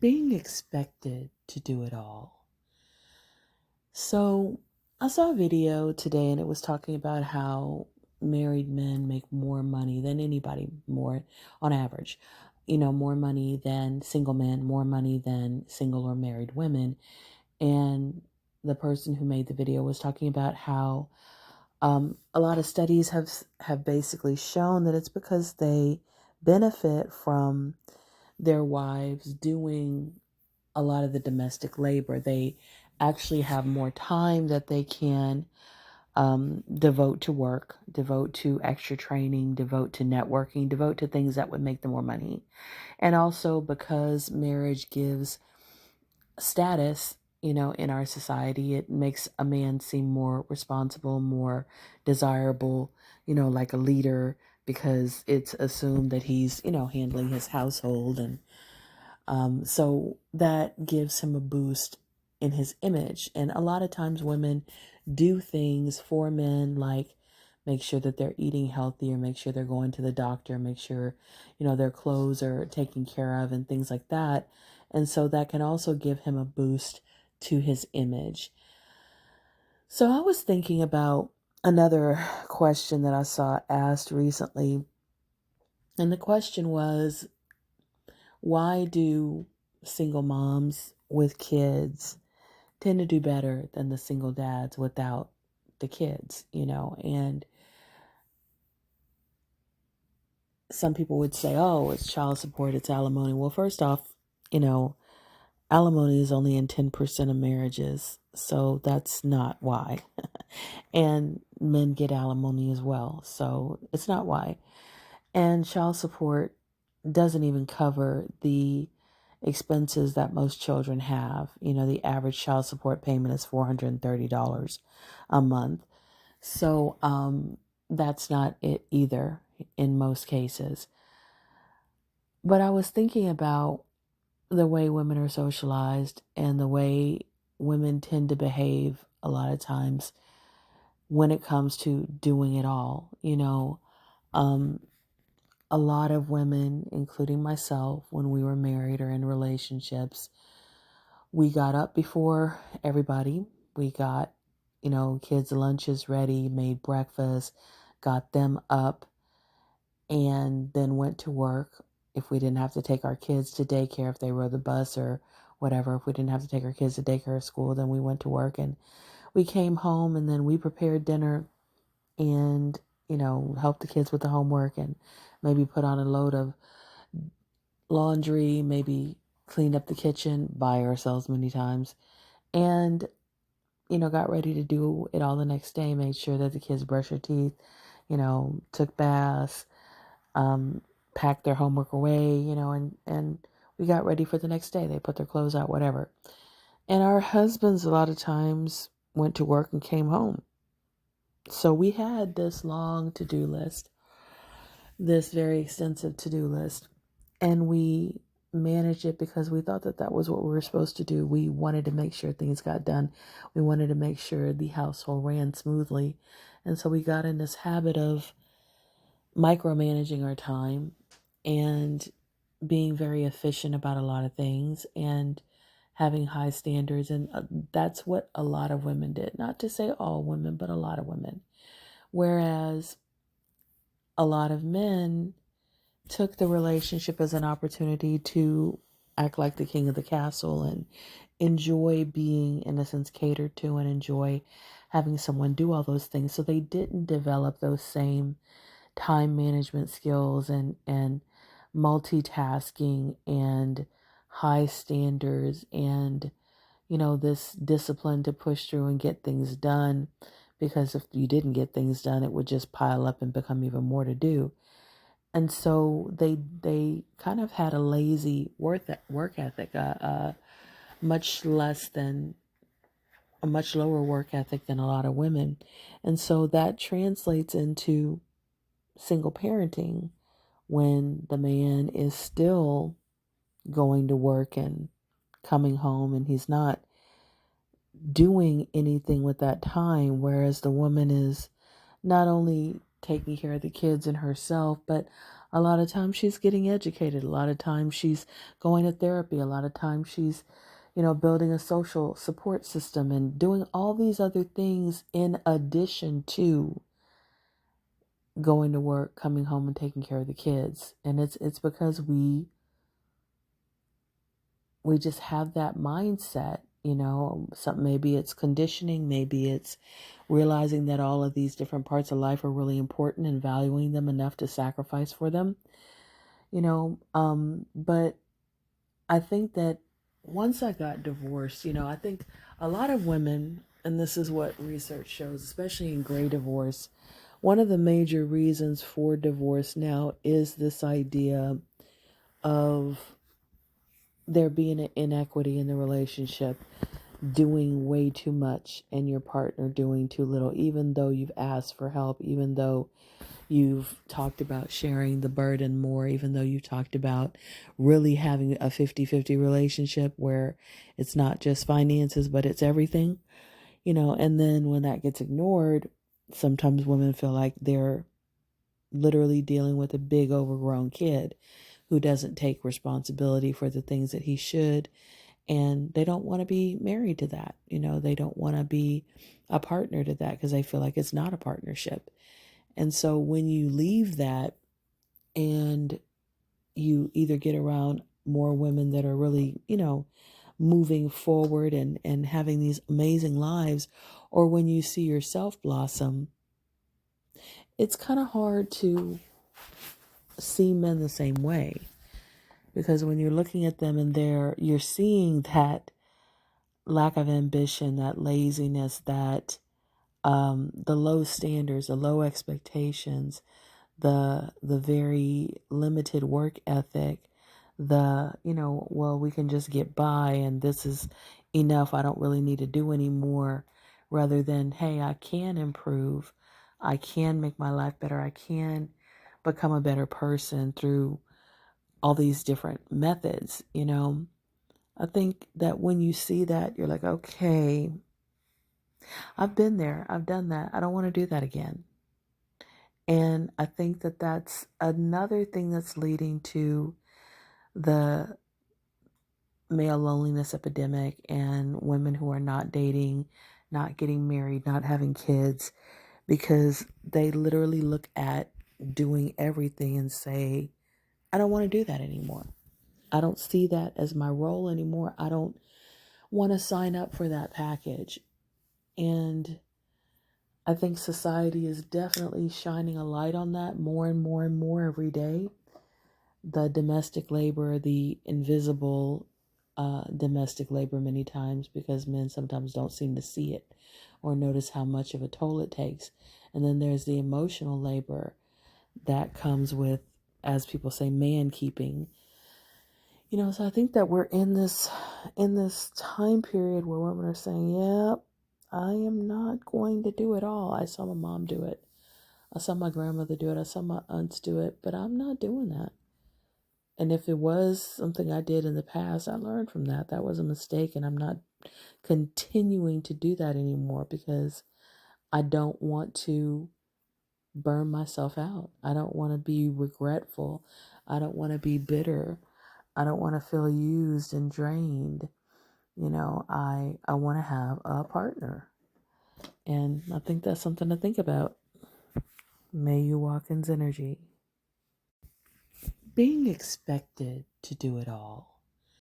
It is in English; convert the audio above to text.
being expected to do it all. So I saw a video today and it was talking about how married men make more money than anybody, more on average, more money than single men, more money than single or married women. And the person who made the video was talking about how a lot of studies have basically shown that it's because they benefit from their wives doing a lot of the domestic labor. They actually have more time that they can devote to work, devote to extra training, devote to networking, devote to things that would make them more money. And also because marriage gives status, in our society, it makes a man seem more responsible, more desirable, like a leader, because it's assumed that he's, handling his household. And so that gives him a boost in his image. And a lot of times women do things for men like make sure that they're eating healthy or make sure they're going to the doctor, make sure, their clothes are taken care of and things like that. And so that can also give him a boost to his image. So I was thinking about another question that I saw asked recently. And the question was, why do single moms with kids tend to do better than the single dads without the kids, And some people would say, oh, it's child support, it's alimony. Well, first off, alimony is only in 10% of marriages, so that's not why. And men get alimony as well, so it's not why. And child support doesn't even cover the expenses that most children have. The average child support payment is $430 a month. So that's not it either in most cases. But I was thinking about the way women are socialized and the way women tend to behave a lot of times when it comes to doing it all. Um, a lot of women, including myself, when we were married or in relationships, we got up before everybody. We got, kids' lunches ready, made breakfast, got them up, and then went to work. If we didn't have to take our kids to daycare, if they rode the bus or whatever, if we didn't have to take our kids to daycare or school, then we went to work and we came home and then we prepared dinner and, helped the kids with the homework and maybe put on a load of laundry, maybe cleaned up the kitchen by ourselves many times, and, got ready to do it all the next day, made sure that the kids brushed their teeth, took baths, um, packed their homework away, and we got ready for the next day. They put their clothes out, whatever. And our husbands, a lot of times, went to work and came home. So we had this long to-do list, this very extensive to-do list, and we managed it because we thought that that was what we were supposed to do. We wanted to make sure things got done. We wanted to make sure the household ran smoothly. And so we got in this habit of micromanaging our time and being very efficient about a lot of things and having high standards. And that's what a lot of women did. Not to say all women, but a lot of women. Whereas a lot of men took the relationship as an opportunity to act like the king of the castle and enjoy being, in a sense, catered to and enjoy having someone do all those things. So they didn't develop those same time management skills and multitasking and high standards and this discipline to push through and get things done, because if you didn't get things done it would just pile up and become even more to do. And so they kind of had a lazy work ethic, much less than a much lower work ethic than a lot of women. And so that translates into single parenting when the man is still going to work and coming home and he's not doing anything with that time, whereas the woman is not only taking care of the kids and herself, but A lot of times she's getting educated. A lot of times she's going to therapy. A lot of times she's, building a social support system and doing all these other things in addition to going to work, coming home and taking care of the kids. And it's because we just have that mindset, some, maybe it's conditioning, maybe it's realizing that all of these different parts of life are really important and valuing them enough to sacrifice for them, but I think that once I got divorced, I think a lot of women, and this is what research shows, especially in gray divorce, one of the major reasons for divorce now is this idea of there being an inequity in the relationship, doing way too much and your partner doing too little, even though you've asked for help, even though you've talked about sharing the burden more, even though you've talked about really having a 50-50 relationship where it's not just finances, but it's everything, and then when that gets ignored, sometimes women feel like they're literally dealing with a big overgrown kid who doesn't take responsibility for the things that he should. And they don't want to be married to that. They don't want to be a partner to that because they feel like it's not a partnership. And so when you leave that and you either get around more women that are really, moving forward and having these amazing lives, or when you see yourself blossom, it's kind of hard to see men the same way. Because when you're looking at them and you're seeing that lack of ambition, that laziness, that the low standards, the low expectations, the very limited work ethic, well, we can just get by and this is enough. I don't really need to do anymore. Rather than, hey, I can improve. I can make my life better. I can become a better person through all these different methods, I think that when you see that, you're like, okay, I've been there. I've done that. I don't want to do that again. And I think that that's another thing that's leading to the male loneliness epidemic and women who are not dating, not getting married, not having kids, because they literally look at doing everything and say, I don't want to do that anymore. I don't see that as my role anymore. I don't want to sign up for that package. And I think society is definitely shining a light on that more and more and more every day. The domestic labor, the invisible domestic labor, many times, because men sometimes don't seem to see it or notice how much of a toll it takes. And then there's the emotional labor that comes with, as people say, man keeping. So I think that we're in this time period where women are saying, "Yep, I am not going to do it all. I saw my mom do it. I saw my grandmother do it. I saw my aunts do it, but I'm not doing that." And if it was something I did in the past, I learned from that. That was a mistake, and I'm not continuing to do that anymore because I don't want to burn myself out. I don't want to be regretful. I don't want to be bitter. I don't want to feel used and drained. I want to have a partner. And I think that's something to think about. May you walk in energy. Being expected to do it all